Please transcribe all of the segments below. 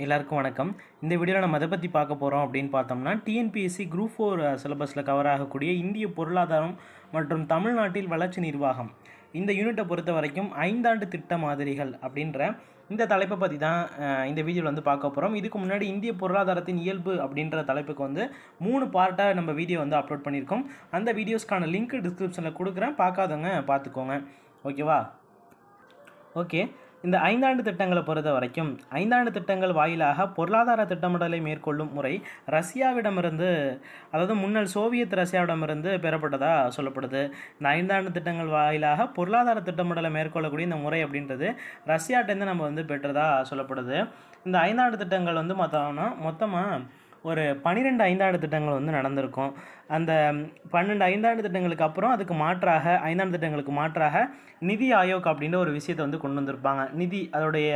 எல்லாருக்கும் வணக்கம். இந்த வீடியோவில் நம்ம எதை பற்றி பார்க்க போகிறோம் அப்படின்னு பார்த்தோம்னா, டிஎன்பிஎஸ்சி குரூப் 4 சிலபஸில் கவர் ஆகக்கூடிய இந்திய பொருளாதாரம் மற்றும் தமிழ்நாட்டில் வளர்ச்சி நிர்வாகம் இந்த யூனிட்டை பொறுத்த வரைக்கும் 5 ஆண்டு திட்ட மாதிரிகள் அப்படின்ற இந்த தலைப்பை பற்றி தான் இந்த வீடியோவில் வந்து பார்க்க போகிறோம். இதுக்கு முன்னாடி இந்திய பொருளாதாரத்தின் இயல்பு அப்படின்ற தலைப்புக்கு வந்து 3 பார்ட்டாக நம்ம வீடியோ வந்து அப்லோட் பண்ணியிருக்கோம். அந்த வீடியோஸ்க்கான லிங்க் டிஸ்கிரிப்ஷனில் கொடுக்குறேன், பார்க்காதவங்க பார்த்துக்கோங்க. ஓகேவா? ஓகே. இந்த 5 ஆண்டு திட்டங்களை பொறுத்த வரைக்கும் 5 ஆண்டு திட்டங்கள் வாயிலாக பொருளாதார திட்டமிடலை மேற்கொள்ளும் முறை ரஷ்யாவிடமிருந்து, அதாவது முன்னாள் சோவியத் ரஷ்யாவிடமிருந்து பெறப்பட்டதாக சொல்லப்படுது. இந்த 5 ஆண்டு திட்டங்கள் வாயிலாக பொருளாதார திட்டமிடலை மேற்கொள்ளக்கூடிய இந்த முறை அப்படின்றது ரஷ்யாட்டேருந்து நம்ம வந்து பெற்றதாக சொல்லப்படுது. இந்த 5 ஆண்டு திட்டங்கள் வந்து மொத்தமாக ஒரு 12 ஐந்தாண்டு திட்டங்கள் வந்து நடந்திருக்கும். அந்த 12 ஐந்தாண்டு திட்டங்களுக்கு அப்புறம் அதுக்கு மாற்றாக 5ஆண்டு திட்டங்களுக்கு மாற்றாக நிதி ஆயோக் அப்படின்ற ஒரு விஷயத்தை வந்து கொண்டு வந்திருப்பாங்க. நிதி அதோடைய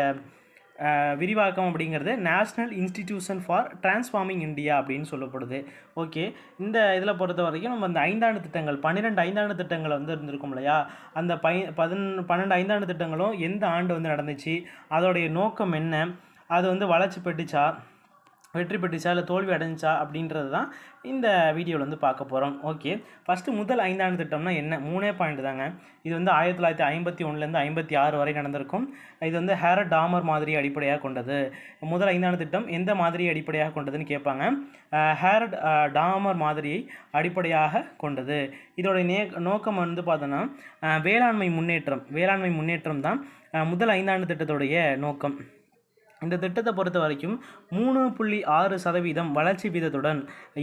விரிவாக்கம் அப்படிங்கிறது national institution for transforming India அப்படின்னு சொல்லப்படுது. ஓகே, இந்த இதில் பொறுத்த வரைக்கும் நம்ம இந்த 5ஆண்டு திட்டங்கள் 12 ஐந்தாண்டு திட்டங்கள் வந்து இருந்திருக்கும் இல்லையா, அந்த 12 ஐந்தாண்டு திட்டங்களும் எந்த ஆண்டு வந்து நடந்துச்சு, அதோடைய நோக்கம் என்ன, அது வந்து வளர்ச்சி பெற்றுச்சா, வெற்றி பெற்றுச்சா, இல்லை தோல்வி அடைஞ்சா அப்படின்றது தான் இந்த வீடியோவில் வந்து பார்க்க போகிறோம். ஓகே, ஃபஸ்ட்டு முதல் 5ஆண்டு திட்டம்னா என்ன? 3 பாயிண்ட் தாங்க. இது வந்து 1951லேருந்து 56 வரை நடந்திருக்கும். இது வந்து ஹேரட் டாமர் மாதிரி அடிப்படையாக கொண்டது. முதல் 5ஆண்டு திட்டம் எந்த மாதிரியை அடிப்படையாக கொண்டதுன்னு கேட்பாங்க. ஹேரட் டாமர் மாதிரியை அடிப்படையாக கொண்டது. இதோடைய நோக்கம் வந்து பார்த்தோன்னா வேளாண்மை முன்னேற்றம் தான் முதல் 5ஆண்டு திட்டத்துடைய நோக்கம். இந்த திட்டத்தை பொறுத்த வரைக்கும் 3.6% வளர்ச்சி வீதத்துடன்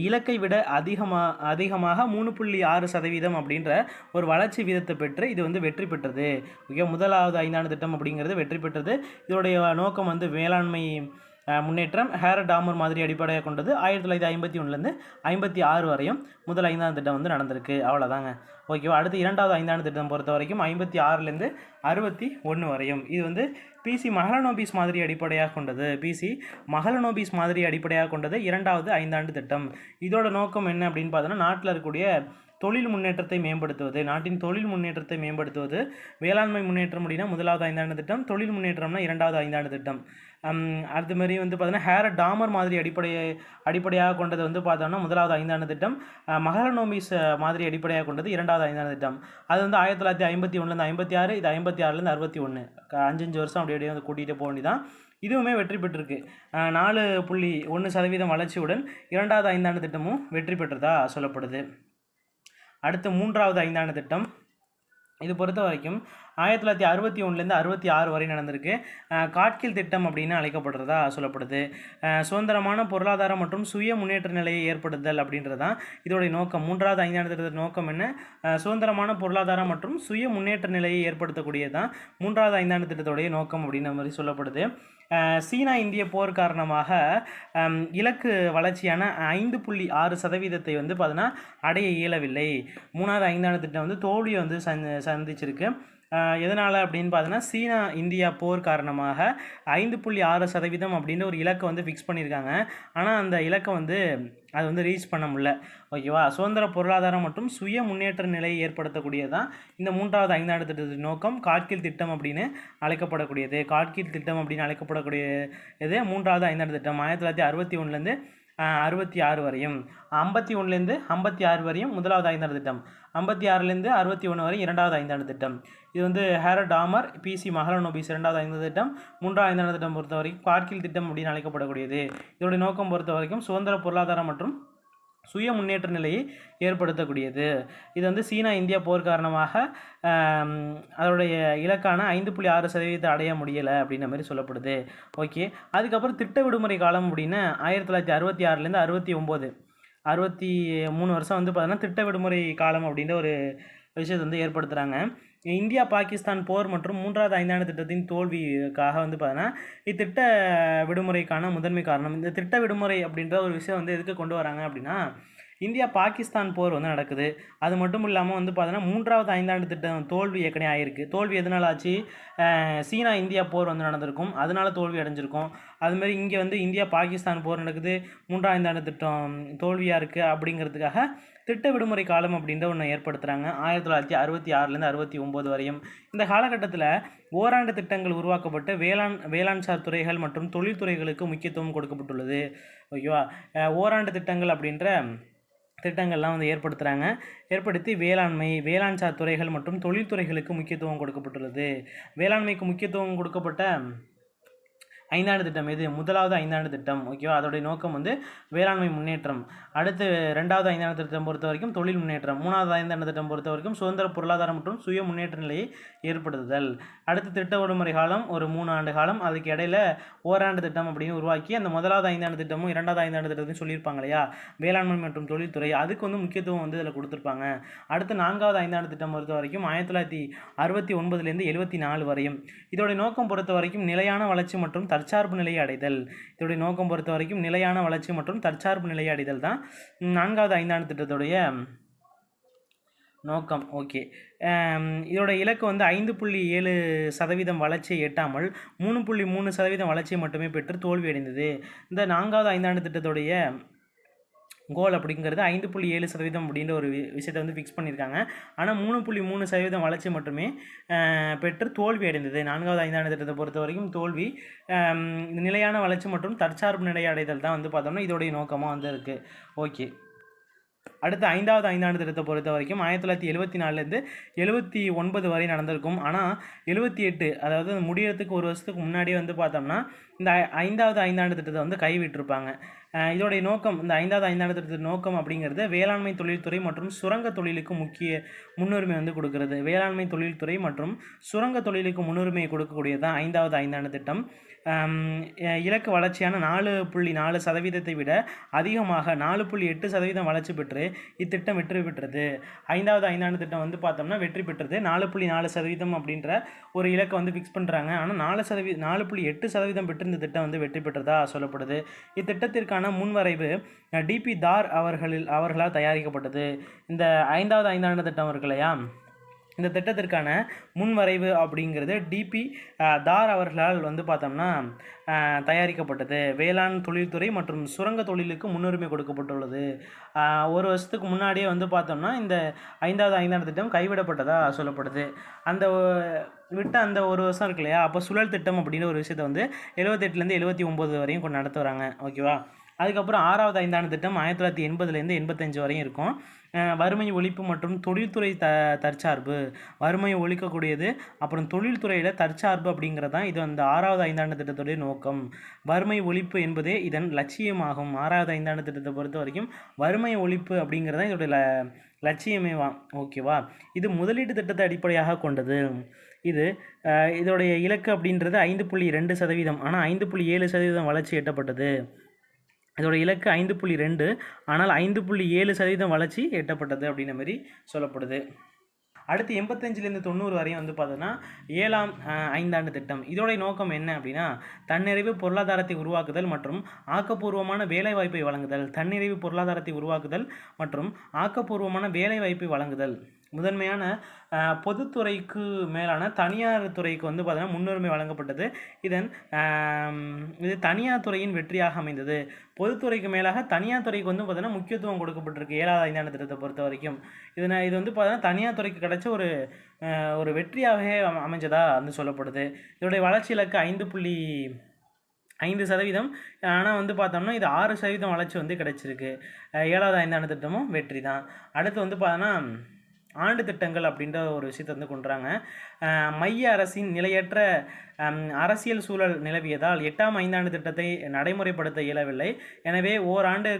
இலக்கை விட அதிகமாக 3.6% அப்படின்ற ஒரு வளர்ச்சி வீதத்தை பெற்று இது வந்து வெற்றி பெற்றது. ஓகே, முதலாவது 5ஆண்டு திட்டம் அப்படிங்கிறது வெற்றி பெற்றது. இதோடைய நோக்கம் வந்து வேளாண்மை முன்னேற்றம், ஹேரட் டாமர் மாதிரி அடிப்படையாக கொண்டது. 1951லேருந்து 56 வரையும் முதல் 5ஆண்டு திட்டம் வந்து நடந்திருக்கு. அவ்வளோதாங்க. ஓகேவா? அடுத்து 2வது 5ஆண்டு திட்டம் பொறுத்த வரைக்கும் 56லேருந்து 61 வரையும் இது வந்து பிசி மஹலனோபிஸ் மாதிரி அடிப்படையாக கொண்டது. 2வது 5ஆண்டு திட்டம். இதோட நோக்கம் என்ன அப்படின்னு பார்த்தோன்னா, நாட்டில் இருக்கக்கூடிய தொழில் முன்னேற்றத்தை மேம்படுத்துவது, நாட்டின் தொழில் முன்னேற்றத்தை மேம்படுத்துவது. வேளாண்மை முன்னேற்றம் அப்படின்னா முதலாவது 5ஆண்டு திட்டம், தொழில் முன்னேற்றம்னா 2வது 5ஆண்டு திட்டம். அடுத்த மாதிரி வந்து பார்த்தோன்னா ஹேரட் டாமர் மாதிரி அடிப்படையாக கொண்டது வந்து பார்த்தோம்னா முதலாவது 5ஆண்டு திட்டம். மஹலனோபிஸ் மாதிரி அடிப்படையாக கொண்டது 2வது 5ஆண்டு திட்டம். அது வந்து 1951லேருந்து 56, இது 56லேருந்து 61, 5 வருஷம் அப்படியே வந்து கூட்டிகிட்டு போக வேண்டியதான். இதுவுமே வெற்றி பெற்றிருக்கு. 4.1% வளர்ச்சியுடன் 2வது 5ஆண்டு திட்டமும் வெற்றி பெற்றதாக சொல்லப்படுது. அடுத்து 3வது 5ஆண்டு திட்டம். இது பொறுத்த வரைக்கும் 1961லேருந்து 66 வரை நடந்திருக்கு. காட்கில் திட்டம் அப்படின்னு அழைக்கப்படுறதா சொல்லப்படுது. சுதந்திரமான பொருளாதாரம் மற்றும் சுய முன்னேற்ற நிலையை ஏற்படுத்தல் அப்படின்றது தான் இதோடைய நோக்கம். 3வது 5ஆண்டு திட்டத்தின் நோக்கம் என்ன? சுதந்திரமான பொருளாதாரம் மற்றும் சுய முன்னேற்ற நிலையை ஏற்படுத்தக்கூடியது தான் 3வது 5ஆண்டு திட்டத்துடைய நோக்கம் அப்படின்ற மாதிரி சொல்லப்படுது. சீனா இந்திய போர் காரணமாக இலக்கு வளர்ச்சியான 5.6% வந்து பார்த்தீங்கன்னா அடைய இயலவில்லை. 3வது 5ஆண்டு திட்டம் வந்து தோல்வியை வந்து சந்திச்சிருக்கு. எதனால் அப்படின்னு பார்த்தீங்கன்னா, சீனா இந்தியா போர் காரணமாக 5.6% அப்படின்ற ஒரு இலக்கை வந்து ஃபிக்ஸ் பண்ணியிருக்காங்க. ஆனால் அந்த இலக்கை வந்து அது வந்து ரீச் பண்ண முடியல. ஓகேவா? சுதந்திர பொருளாதாரம் மற்றும் சுய முன்னேற்ற நிலையை ஏற்படுத்தக்கூடியதான் இந்த 3வது 5ஆண்டு திட்டத்தின் நோக்கம். காட்கில் திட்டம் அப்படின்னு அழைக்கப்படக்கூடியது. காட்கில் திட்டம் அப்படின்னு அழைக்கப்படக்கூடிய இது 3வது 5ஆண்டு திட்டம். 1961லேருந்து 66 வரையும், 51லேருந்து 56 வரையும் முதலாவது 5ஆண்டு திட்டம், 56லேருந்து 61 வரை 2வது 5ஆண்டு திட்டம். இது வந்து ஹேரட் டாமர், பிசி மஹலனோபிஸ் 2வது 5ஆண்டு திட்டம். 3வது 5ஆண்டு திட்டம் பொறுத்த வரைக்கும் காட்கில் திட்டம் அப்படின்னு அழைக்கப்படக்கூடியது. இதோடைய நோக்கம் பொறுத்த வரைக்கும் சுதந்திர பொருளாதாரம் மற்றும் சுய முன்னேற்ற நிலையை ஏற்படுத்தக்கூடியது. இது வந்து சீனா இந்தியா போர் காரணமாக அதோடைய இலக்கான 5.6% அடைய முடியலை அப்படின்ற மாதிரி சொல்லப்படுது. ஓகே, அதுக்கப்புறம் திட்ட விடுமுறை காலம் அப்படின்னா 1966லேருந்து 69, 63 வருஷம் வந்து பார்த்தீங்கன்னா திட்ட விடுமுறை காலம் அப்படின்ற ஒரு விஷயத்தை வந்து ஏற்படுத்துகிறாங்க. இந்தியா பாகிஸ்தான் போர் மற்றும் 3வது 5ஆண்டு திட்டத்தின் தோல்விக்காக வந்து பார்த்தீங்கன்னா இத்திட்ட விடுமுறைக்கான முதன்மை காரணம். இந்த திட்ட விடுமுறை அப்படின்ற ஒரு விஷயம் வந்து எதுக்கு கொண்டு வராங்க அப்படின்னா, இந்தியா பாகிஸ்தான் போர் வந்து நடக்குது. அது மட்டும் இல்லாமல் வந்து பார்த்தீங்கன்னா 3வது ஐந்தாண்டு திட்டம் தோல்வி ஏற்கனவே ஆயிருக்கு. தோல்வி எதனால் ஆச்சு? சீனா இந்தியா போர் வந்து நடந்திருக்கும், அதனால தோல்வி அடைஞ்சிருக்கும். அதுமாரி இங்கே வந்து இந்தியா பாகிஸ்தான் போர் நடக்குது, 3வது ஐந்தாண்டு திட்டம் தோல்வியாக இருக்குது அப்படிங்கிறதுக்காக திட்ட விடுமுறை காலம் அப்படின்ற ஒன்று ஏற்படுத்துகிறாங்க 1966லேருந்து 69 வரையும். இந்த காலகட்டத்தில் ஓராண்டு திட்டங்கள் உருவாக்கப்பட்டு வேளாண்சார் துறைகள் மற்றும் தொழில்துறைகளுக்கு முக்கியத்துவம் கொடுக்கப்பட்டுள்ளது. ஓகேவா? ஓராண்டு திட்டங்கள் அப்படின்ற திட்டங்கள்லாம் வந்து ஏற்படுத்தி வேளாண்சார் துறைகள் மற்றும் தொழில்துறைகளுக்கு முக்கியத்துவம் கொடுக்கப்பட்டுள்ளது. வேளாண்மைக்கு முக்கியத்துவம் கொடுக்கப்பட்ட ஐந்தாண்டு திட்டம் எது? முதலாவது ஐந்தாண்டு திட்டம். ஓகேவா? அதோடைய நோக்கம் வந்து வேளாண்மை முன்னேற்றம். அடுத்து 2வது ஐந்தாண்டு திட்டம் பொறுத்த வரைக்கும் தொழில் முன்னேற்றம். 3வது ஐந்தாண்டு திட்டம் பொறுத்த வரைக்கும் சுதந்திர பொருளாதாரம் மற்றும் சுய முன்னேற்ற நிலையை ஏற்படுத்துதல். அடுத்து திட்ட விடுமுறை காலம் ஒரு 3 ஆண்டு காலம். அதுக்கு இடையில ஓராண்டு திட்டம் அப்படின்னு உருவாக்கி அந்த முதலாவது ஐந்தாண்டு திட்டமும் 2வது ஐந்தாண்டு திட்டத்தையும் சொல்லியிருப்பாங்க இல்லையா, வேளாண்மை மற்றும் தொழில்துறை, அதுக்கு வந்து முக்கியத்துவம் வந்து இதில் கொடுத்துருப்பாங்க. அடுத்து 4வது ஐந்தாண்டு திட்டம் பொறுத்த வரைக்கும் 1969லேருந்து 74 வரையும். இதோடைய நோக்கம் பொறுத்த வரைக்கும் நிலையான வளர்ச்சி மற்றும் தற்சார்பு நிலையை அடைதல். இதோடைய நோக்கம் பொறுத்த வரைக்கும் நிலையான வளர்ச்சி மற்றும் தற்சார்பு நிலையை அடைதல் தான் 4வது ஐந்தாண்டு திட்டத்துடைய நோக்கம். ஓகே, இதோட இலக்கு வந்து 5.7% வளர்ச்சியை எட்டாமல் 3.3% வளர்ச்சியை மட்டுமே பெற்று தோல்வியடைந்தது. இந்த 4வது ஐந்தாண்டு திட்டத்துடைய கோல் அப்படிங்கிறது 5.7% அப்படின்ற ஒரு விஷயத்தை வந்து ஃபிக்ஸ் பண்ணியிருக்காங்க. ஆனால் 3.3% வளர்ச்சி மட்டுமே பெற்று தோல்வி அடைந்தது. 4வது ஐந்தாண்டு திட்டத்தை பொறுத்த வரைக்கும் தோல்வி. நிலையான வளர்ச்சி மற்றும் தற்சார்பு நிலை அடைதல் தான் வந்து பார்த்தோம்னா இதோடைய நோக்கமாக வந்து இருக்குது. ஓகே, அடுத்து 5வது ஐந்தாண்டு திட்டத்தை பொறுத்த வரைக்கும் 1974லேருந்து 79 வரை நடந்திருக்கும். ஆனால் 78, அதாவது முடியறதுக்கு ஒரு வருஷத்துக்கு முன்னாடியே வந்து பார்த்தோம்னா இந்த 5வது ஐந்தாண்டு திட்டத்தை வந்து கைவிட்டிருப்பாங்க. இதோடைய நோக்கம், இந்த 5வது ஐந்தாண்டு திட்டத்தின் நோக்கம் அப்படிங்கிறது வேளாண்மை தொழில்துறை மற்றும் சுரங்க தொழிலுக்கு முக்கிய முன்னுரிமை வந்து கொடுக்கிறது. வேளாண்மை தொழில்துறை மற்றும் சுரங்க தொழிலுக்கு முன்னுரிமை கொடுக்கக்கூடியது தான் 5வது ஐந்தாண்டு திட்டம். இலக்கு வளர்ச்சியான 4.4% விட அதிகமாக 4.8% வளர்ச்சி பெற்று இத்திட்டம் வெற்றி பெற்றது. 5வது ஐந்தாண்டு திட்டம் வந்து பார்த்தோம்னா வெற்றி பெற்றது. 4.4% அப்படின்ற ஒரு இலக்கை வந்து ஃபிக்ஸ் பண்ணுறாங்க. ஆனால் 4.8% பெற்று இந்த திட்டம் வந்து வெற்றி பெற்றதா சொல்லப்படுது. இத்திட்டத்திற்கான முன்வரைவு டிபி தார் அவர்களால் தயாரிக்கப்பட்டது. இந்த 5வது ஐந்தாண்டு திட்டம் இருக்கு இல்லையா, இந்த திட்டத்திற்கான முன்வரைவு அப்படிங்கிறது டிபி தார் அவர்களால் வந்து பார்த்தோம்னா தயாரிக்கப்பட்டது. வேளாண் தொழில்துறை மற்றும் சுரங்க தொழிலுக்கு முன்னுரிமை கொடுக்கப்பட்டுள்ளது. ஒரு வருஷத்துக்கு முன்னாடியே வந்து பார்த்தோம்னா இந்த 5வது ஐந்தாண்டு திட்டம் கைவிடப்பட்டதாக சொல்லப்படுது. அந்த ஒரு வருஷம் இருக்கு இல்லையா, அப்போ சுழல் திட்டம் அப்படின்னு ஒரு விஷயத்தை வந்து 78லேருந்து 79 வரையும் கொண்டு நடத்து வராங்க. ஓகேவா? அதுக்கப்புறம் 6வது ஐந்தாண்டு திட்டம் 1980லேருந்து 85 வரையும் இருக்கும். வறுமை ஒழிப்பு மற்றும் தொழில்துறை தற்சார்பு, வறுமையை ஒழிக்கக்கூடியது, அப்புறம் தொழில்துறையில் தற்சார்பு அப்படிங்கிறது தான் இது அந்த 6வது ஐந்தாண்டு திட்டத்துடைய நோக்கம். வறுமை ஒழிப்பு என்பதே இதன் லட்சியமாகும். 6வது ஐந்தாண்டு திட்டத்தை பொறுத்த வரைக்கும் வறுமை ஒழிப்பு அப்படிங்கிறது தான் இதோடைய லட்சியமே. ஓகேவா? இது முதலீட்டு திட்டத்தை அடிப்படையாக கொண்டது. இதோடைய இலக்கு அப்படின்றது 5.2%, ஆனால் 5.7% வளர்ச்சி எட்டப்பட்டது. இதோட இலக்கு 5.2, ஆனால் 5.7% வளர்ச்சி எட்டப்பட்டது அப்படின்ற மாதிரி சொல்லப்படுது. அடுத்து 85லேருந்து 90 வரையும் வந்து பார்த்தோன்னா 7ஆம் ஐந்தாண்டு திட்டம். இதோடைய நோக்கம் என்ன அப்படின்னா தன்னிறைவு பொருளாதாரத்தை உருவாக்குதல் மற்றும் ஆக்கப்பூர்வமான வேலைவாய்ப்பை வழங்குதல். தன்னிறைவு பொருளாதாரத்தை உருவாக்குதல் மற்றும் ஆக்கப்பூர்வமான வேலைவாய்ப்பை வழங்குதல். முதன்மையான பொதுத்துறைக்கு மேலான தனியார் துறைக்கு வந்து பார்த்தீங்கன்னா முன்னுரிமை வழங்கப்பட்டது. இது தனியார் துறையின் வெற்றியாக அமைந்தது. பொதுத்துறைக்கு மேலாக தனியார் துறைக்கு வந்து பார்த்தீங்கன்னா முக்கியத்துவம் கொடுக்கப்பட்டிருக்கு 7வது ஐந்தாண்டு திட்டத்தை பொறுத்த வரைக்கும். இது வந்து பார்த்தீங்கன்னா தனியார் துறைக்கு கிடைச்ச ஒரு வெற்றியாகவே அமைஞ்சதாக வந்து சொல்லப்படுது. இதோடைய வளர்ச்சி இலக்கு 5.5%, ஆனால் வந்து பார்த்தோம்னா இது 6% வளர்ச்சி வந்து கிடைச்சிருக்கு. 7வது ஐந்தாண்டு திட்டமும் வெற்றி தான். அடுத்து வந்து பார்த்தோன்னா ஆண்டு திட்டங்கள் அப்படின்ற ஒரு விஷயத்தை வந்து கொண்டுறாங்க. மைய அரசின் நிலையற்ற அரசியல் சூழல் நிலவியதால் 8ஆம் ஐந்தாண்டு திட்டத்தை நடைமுறைப்படுத்த இயலவில்லை. எனவே ஓராண்டு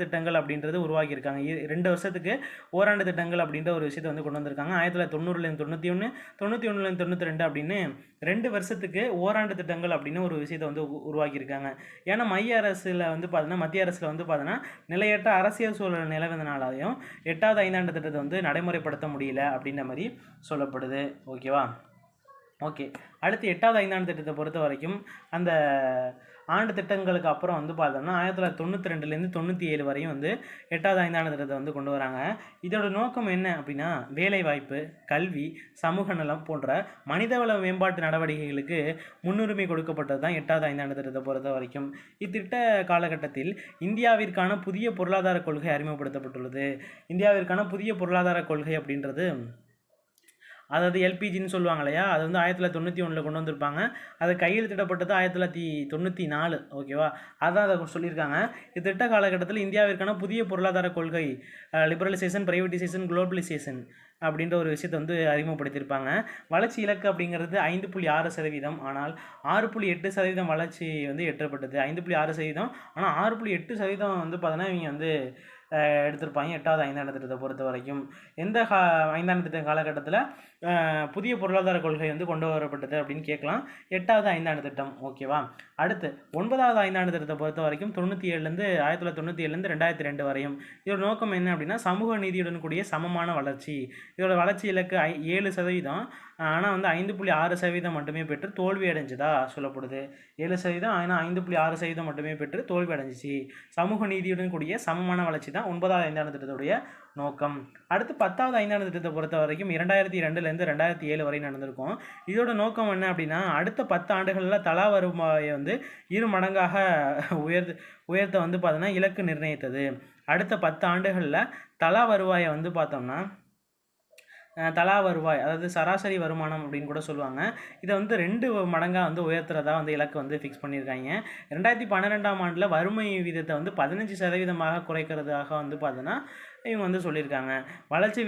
திட்டங்கள் அப்படின்றது உருவாக்கியிருக்காங்க. 2 வருஷத்துக்கு ஓராண்டு திட்டங்கள் அப்படின்ற ஒரு விஷயத்தை வந்து கொண்டு வந்திருக்காங்க. 1990லேருந்து 91, 91லேருந்து 92 அப்படின்னு 2 வருஷத்துக்கு ஓராண்டு திட்டங்கள் அப்படின்னு ஒரு விஷயத்தை வந்து உருவாக்கியிருக்காங்க. ஏன்னா மத்திய அரசில் வந்து பார்த்தீங்கன்னா நிலையற்ற அரசியல் சூழல் நிலவினாலையும் 8வது ஐந்தாண்டு திட்டத்தை வந்து நடைமுறைப்படுத்த முடியல அப்படின்ற மாதிரி சொல்லப்படுது. ஓகேவா? ஓகே. அடுத்து 8வது ஐந்தாண்டு திட்டத்தை பொறுத்த வரைக்கும் அந்த ஆண்டு திட்டங்களுக்கு அப்புறம் வந்து பார்த்தோம்னா 1992லேருந்து 97 வரையும் வந்து 8வது ஐந்தாண்டு திட்டத்தை வந்து கொண்டு வராங்க. இதோட நோக்கம் என்ன அப்படின்னா, வேலைவாய்ப்பு, கல்வி, சமூக நலம் போன்ற மனிதவள மேம்பாட்டு நடவடிக்கைகளுக்கு முன்னுரிமை கொடுக்கப்பட்டது தான் 8வது ஐந்தாண்டு திட்டத்தை பொறுத்த வரைக்கும். இத்திட்ட காலகட்டத்தில் இந்தியாவிற்கான புதிய பொருளாதார கொள்கை அறிமுகப்படுத்தப்பட்டுள்ளது. இந்தியாவிற்கான புதிய பொருளாதார கொள்கை அப்படின்றது அதாவது எல்பிஜின்னு சொல்லுவாங்க இல்லையா, அது வந்து 1991 கொண்டு வந்திருப்பாங்க. அது கையெழுத்திடப்பட்டது 1994. ஓகேவா, அதான் அதை சொல்லியிருக்காங்க. இத்திட்ட காலகட்டத்தில் இந்தியாவிற்கான புதிய பொருளாதார கொள்கை லிபரலைசேஷன், பிரைவேட்டைசேஷன், குளோபலைசேஷன் அப்படின்ற ஒரு விஷயத்தை வந்து அறிமுகப்படுத்தியிருப்பாங்க. வளர்ச்சி இலக்கு அப்படிங்கிறது 5.6%. ஆனால் 6.8% வளர்ச்சி வந்து எட்டப்பட்டது. 5.6%, ஆனால் 6.8% வந்து பார்த்தோன்னா இவங்க வந்து எடுத்திருப்பாங்க 8வது ஐந்தாண்டு திட்டத்தை பொறுத்த வரைக்கும். எந்த ஐந்தாண்டு திட்ட காலகட்டத்தில் புதிய பொருளாதார கொள்கை வந்து கொண்டு வரப்பட்டது அப்படின்னு கேட்கலாம். 8வது ஐந்தாண்டு திட்டம். ஓகேவா. அடுத்து 9வது ஐந்தாண்டு திட்டத்தை பொறுத்த வரைக்கும் 1997லேருந்து 2002 வரையும். இதோட நோக்கம் என்ன அப்படின்னா, சமூக நீதியுடன் கூடிய சமமான வளர்ச்சி. இதோட வளர்ச்சி இலக்கு 7%. ஆனால் வந்து 5.6% மட்டுமே பெற்று தோல்வி அடைஞ்சதா சொல்லப்படுது. 7%, ஆனால் 5.6% மட்டுமே பெற்று தோல்வி அடைஞ்சிச்சு. சமூக நீதியுடன் கூடிய சமமான வளர்ச்சி தான் 9வது ஐந்தாண்டு திட்டத்துடைய நோக்கம். அடுத்து 10வது ஐந்தாண்டு திட்டத்தை பொறுத்த வரைக்கும் 2002லேருந்து 2007 வரை நடந்திருக்கும். இதோட நோக்கம் என்ன அப்படின்னா, அடுத்த 10 ஆண்டுகளில் தலா வருவாயை வந்து 2 மடங்காக உயர்த்த வந்து பார்த்தோன்னா இலக்கு நிர்ணயித்தது. அடுத்த 10 ஆண்டுகளில் தலா வருவாயை வந்து பார்த்தோம்னா தலா வருவாய், அதாவது சராசரி வருமானம் அப்படின்னு கூட சொல்லுவாங்க. இதை வந்து 2 மடங்காக வந்து உயர்த்துறதா வந்து இலக்கு வந்து ஃபிக்ஸ் பண்ணியிருக்காங்க. 2012ஆம் ஆண்டில் வறுமை விகிதத்தை வந்து 15% குறைக்கிறதாக வந்து பார்த்தோன்னா இவங்க வந்து சொல்லியிருக்காங்க. வளர்ச்சி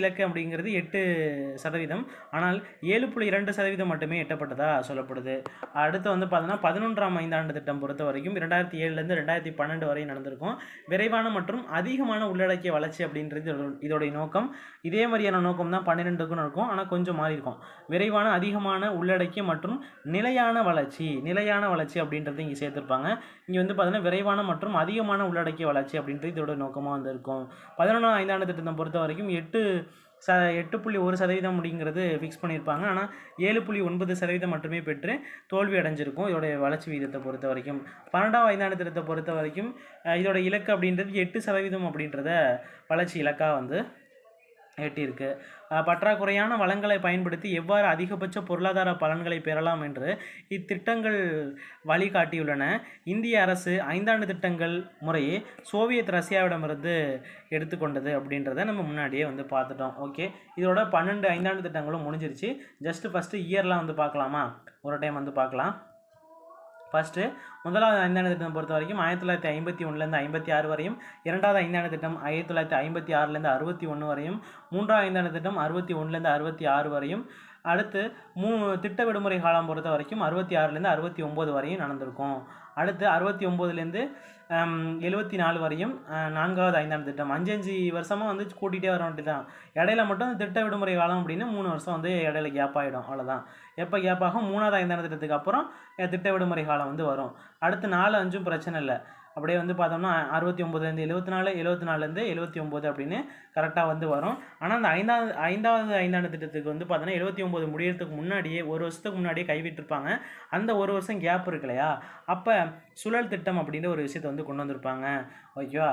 இலக்கு அப்படிங்கிறது 8%, ஆனால் 7.2% மட்டுமே எட்டப்பட்டதாக சொல்லப்படுது. அடுத்து வந்து பார்த்தோன்னா 11ஆம் ஐந்தாண்டு திட்டம் பொறுத்த வரைக்கும் 2007லேருந்து 2012 வரை நடந்திருக்கும். விரைவான மற்றும் அதிகமான உள்ளடக்கிய வளர்ச்சி அப்படின்றது இதோடைய நோக்கம். இதே மாதிரியான நோக்கம் தான் 12க்கும் இருக்கும், ஆனால் கொஞ்சம் மாறி இருக்கும். விரைவான அதிகமான உள்ளடக்கிய மற்றும் நிலையான வளர்ச்சி அப்படின்றது இங்கே சேர்த்துருப்பாங்க. இங்கே வந்து பார்த்தீங்கன்னா விரைவான மற்றும் அதிகமான உள்ளடக்கிய வளர்ச்சி அப்படின்றது இதோட நோக்கமாக வந்து இருக்கும். 11ஆம் ஐந்தாண்டு திட்டத்தை பொறுத்த வரைக்கும் 8.1% அப்படிங்கிறது ஃபிக்ஸ் பண்ணியிருப்பாங்க. ஆனால் 7.9% மட்டுமே பெற்று தோல்வி அடைஞ்சிருக்கும் இதோடைய வளர்ச்சி விகிதத்தை பொறுத்த வரைக்கும். 12ஆம் ஐந்தாண்டு திட்டத்தை பொறுத்த வரைக்கும் இதோட இலக்கு அப்படின்றது 8% அப்படின்றத வளர்ச்சி இலக்காக வந்து எட்டியிருக்கு. பற்றாக்குறையான வளங்களை பயன்படுத்தி எவ்வாறு அதிகபட்ச பொருளாதார பலன்களை பெறலாம் என்று இத்திட்டங்கள் வழிகாட்டியுள்ளன. இந்திய அரசு ஐந்தாண்டு திட்டங்கள் முறையே சோவியத் ரஷ்யாவிடமிருந்து எடுத்துக்கொண்டது அப்படின்றத நம்ம முன்னாடியே வந்து பார்த்துட்டோம். ஓகே, இதோட 12 ஐந்தாண்டு திட்டங்களும் முடிஞ்சிருச்சு. ஃபஸ்ட்டு இயர்லாம் வந்து பார்க்கலாமா, ஒரு டைம் வந்து பார்க்கலாம். ஃபஸ்ட்டு 1வது ஐந்தாண்டு திட்டம் பொறுத்த வரைக்கும் 1951லேருந்து 56 வரையும், 2வது ஐந்தாண்டு திட்டம் 1956லேருந்து 61 வரையும், 3வது ஐந்தாண்டு திட்டம் 61லேருந்து 66 வரையும். அடுத்து திட்ட விடுமுறை காலம் பொறுத்த வரைக்கும் 66லேருந்து 69 வரையும் நடந்திருக்கும். அடுத்து 69லேருந்து 74 வரையும் 4வது ஐந்தாண்டு திட்டம். 5 வருஷமாக வந்து கூட்டிகிட்டே வர வேண்டியது தான். இடையில மட்டும் திட்ட விடுமுறை காலம் அப்படின்னு 3 வருஷம் வந்து இடையில கேப் ஆகிடும், அவ்வளோதான். எப்போ கேப் ஆகும்? 3வது ஐந்தாண்டு திட்டத்துக்கு அப்புறம் திட்ட விடுமுறை காலம் வந்து வரும். அடுத்து 4, 5 பிரச்சனை இல்லை. அப்படியே வந்து பார்த்தோம்னா 69லேருந்து 74, 74லேருந்து 79 அப்படின்னு கரெக்டாக வந்து வரும். ஆனால் அந்த 5வது ஐந்தாண்டு திட்டத்துக்கு வந்து பார்த்தோன்னா 79 முடியறதுக்கு முன்னாடியே 1 வருஷத்துக்கு முன்னாடியே கைவிட்டிருப்பாங்க. அந்த 1 வருஷம் கேப் இருக்கு இல்லையா, அப்போ சுழல் திட்டம் அப்படின்ற ஒரு விஷயத்தை வந்து கொண்டு வந்திருப்பாங்க. ஓகேவா.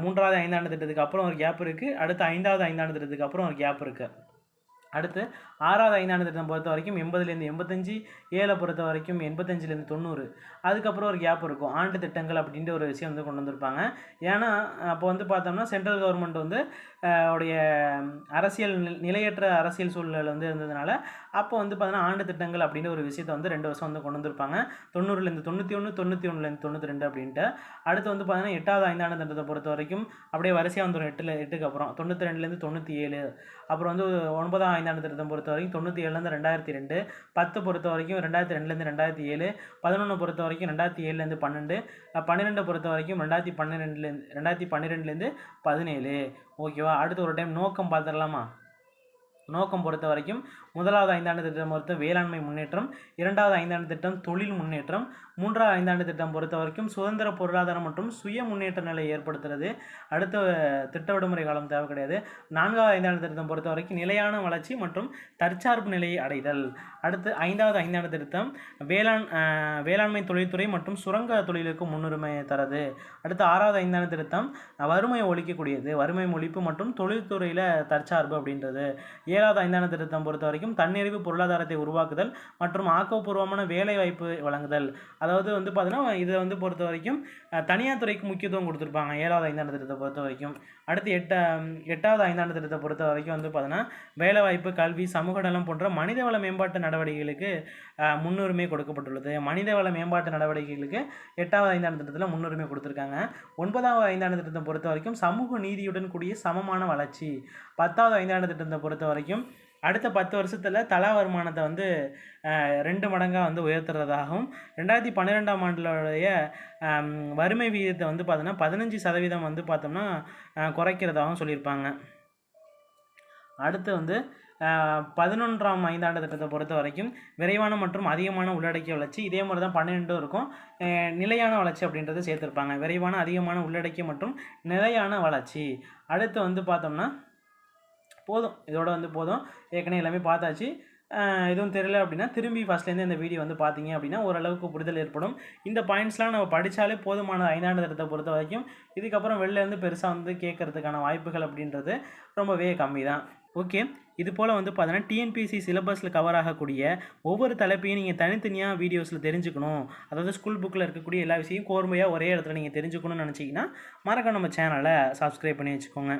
3வது ஐந்தாண்டு திட்டத்துக்கு அப்புறம் ஒரு கேப் இருக்குது. அடுத்து 5வது ஐந்தாண்டு திட்டத்துக்கு அப்புறம் ஒரு கேப் இருக்குது. அடுத்து 6வது ஐந்தாண்டு திட்டம் பொறுத்த வரைக்கும் 80லேருந்து 85, 7 பொறுத்த வரைக்கும் 85லேருந்து 90. அதுக்கப்புறம் ஒரு கேப் இருக்கும். ஆண்டு திட்டங்கள் அப்படின்ற ஒரு விஷயம் வந்து கொண்டு வந்திருப்பாங்க. ஏன்னா அப்போ வந்து பார்த்தோம்னா சென்ட்ரல் கவர்மெண்ட் வந்து உடைய நிலையற்ற அரசியல் சூழ்நிலை வந்து இருந்ததுனால அப்போ வந்து பார்த்தோன்னா ஆண்டு திட்டங்கள் அப்படின்ற ஒரு விஷயத்தை வந்து 2 வருஷம் வந்து கொண்டு வந்திருப்பாங்க. 90லேருந்து 91, 91லேருந்து 92 அப்படின்ட்டு. அடுத்து வந்து பார்த்தீங்கன்னா 8வது ஐந்தாண்டு திட்டத்தை பொறுத்த வரைக்கும் அப்படியே வரிசையாக வந்துடும். 8க்கு அப்புறம் 92லேருந்து 97. அப்புறம் வந்து 9வது ஐந்தாண்டு திட்டத்தை பொறுத்த வரைக்கும் 97லேருந்து 2002, 10 பொறுத்த வரைக்கும் 2002லேருந்து 2007, 11 பொறுத்த வரைக்கும் 2007லேருந்து 12, 12 பொறுத்த வரைக்கும் 2012லேருந்து 17. ஓகேவா. அடுத்து ஒரு டைம் நோக்கம் பார்த்துடலாமா. நோக்கம் பொறுத்த வரைக்கும் முதலாவது ஐந்தாண்டு திட்டம் பொறுத்த வேளாண்மை முன்னேற்றம், இரண்டாவது ஐந்தாண்டு திட்டம் தொழில் முன்னேற்றம், மூன்றாவது ஐந்தாண்டு திட்டம் பொறுத்த வரைக்கும் சுதந்திர பொருளாதாரம் மற்றும் சுய முன்னேற்ற நிலையை ஏற்படுத்துறது. அடுத்த திட்ட விடுமுறை காலம் தேவை கிடையாது. நான்காவது ஐந்தாண்டு திட்டம் பொறுத்த வரைக்கும் நிலையான வளர்ச்சி மற்றும் தற்சார்பு நிலையை அடைதல். அடுத்து ஐந்தாவது ஐந்தாண்டு திட்டம் வேளாண்மை தொழில்துறை மற்றும் சுரங்க தொழிலுக்கு முன்னுரிமை தரது. அடுத்து ஆறாவது ஐந்தாண்டு திட்டம் வறுமையை ஒழிக்கக்கூடியது, வறுமை ஒழிப்பு மற்றும் தொழில்துறையில் தற்சார்பு அப்படின்றது. ஏழாவது ஐந்தாண்டு திட்டத்தை பொறுத்த வரைக்கும் தன்னிறைவு பொருளாதாரத்தை உருவாக்குதல் மற்றும் ஆக்கப்பூர்வமான வேலை வாய்ப்பு வழங்குதல். அதாவது வந்து பார்த்தீங்கன்னா இதை வந்து பொறுத்த வரைக்கும் தனியார் துறைக்கு முக்கியத்துவம் கொடுத்துருப்பாங்க ஏழாவது ஐந்தாண்டு திட்டத்தை பொறுத்த வரைக்கும். அடுத்து எட்டாவது ஐந்தாண்டு திட்டத்தை பொறுத்த வரைக்கும் வந்து பார்த்தீங்கன்னா வேலைவாய்ப்பு, கல்வி, சமூக நலம் போன்ற மனிதவள மேம்பாட்டு நடவடிக்கைகளுக்கு முன்னுரிமை கொடுக்கப்பட்டுள்ளது. மனிதவள மேம்பாட்டு நடவடிக்கைகளுக்கு எட்டாவது ஐந்தாண்டு திட்டத்தில் முன்னுரிமை கொடுத்துருக்காங்க. ஒன்பதாவது ஐந்தாண்டு திட்டத்தை பொறுத்த வரைக்கும் சமூக நீதியுடன் கூடிய சமமான வளர்ச்சி. பத்தாவது ஐந்தாண்டு திட்டத்தை பொறுத்த வரைக்கும் அடுத்த 10 வருஷத்தில் தலா வருமானத்தை வந்து 2 மடங்காக வந்து உயர்த்துறதாகவும் 2012ஆம் ஆண்டுடைய வறுமை விகிதத்தை வந்து பார்த்தோன்னா 15% வந்து பார்த்தோம்னா குறைக்கிறதாகவும் சொல்லியிருப்பாங்க. அடுத்து வந்து 11ஆம் ஐந்தாண்டு திட்டத்தை பொறுத்த வரைக்கும் விரைவான மற்றும் அதிகமான உள்ளடக்கிய வளர்ச்சி. இதே மாதிரி தான் 12 இருக்கும். நிலையான வளர்ச்சி அப்படின்றத சேர்த்துருப்பாங்க. விரைவான, அதிகமான உள்ளடக்கிய மற்றும் நிலையான வளர்ச்சி. அடுத்து வந்து பார்த்தோம்னா போதும், இதோட வந்து போதும். ஏற்கனவே எல்லாமே பார்த்தாச்சு. எதுவும் தெரியல அப்படின்னா திரும்பி ஃபஸ்ட்லேருந்து இந்த வீடியோ வந்து பார்த்தீங்க அப்படின்னா ஓரளவுக்கு புரிதல் ஏற்படும். இந்த பாயிண்ட்ஸ்லாம் நம்ம படித்தாலே போதுமான ஐந்தாண்டு திட்டத்தை பொறுத்த வரைக்கும். இதுக்கப்புறம் வெளிலேருந்து பெருசாக வந்து கேட்கறதுக்கான வாய்ப்புகள் அப்படின்றது ரொம்பவே கம்மி தான். ஓகே, இது போல் வந்து பார்த்தீங்கன்னா டிஎன்பிஎஸ்சி சிலபஸில் கவர் ஆகக்கூடிய ஒவ்வொரு தலைப்பையும் நீங்கள் தனித்தனியாக வீடியோஸில் தெரிஞ்சுக்கணும், அதாவது ஸ்கூல் புக்கில் இருக்கக்கூடிய எல்லா விஷயம் கோர்மையாக ஒரே இடத்துல நீங்கள் தெரிஞ்சுக்கணும்னு நினச்சிங்கன்னா மறக்காம நம்ம சேனலை சப்ஸ்கிரைப் பண்ணி வச்சுக்கோங்க.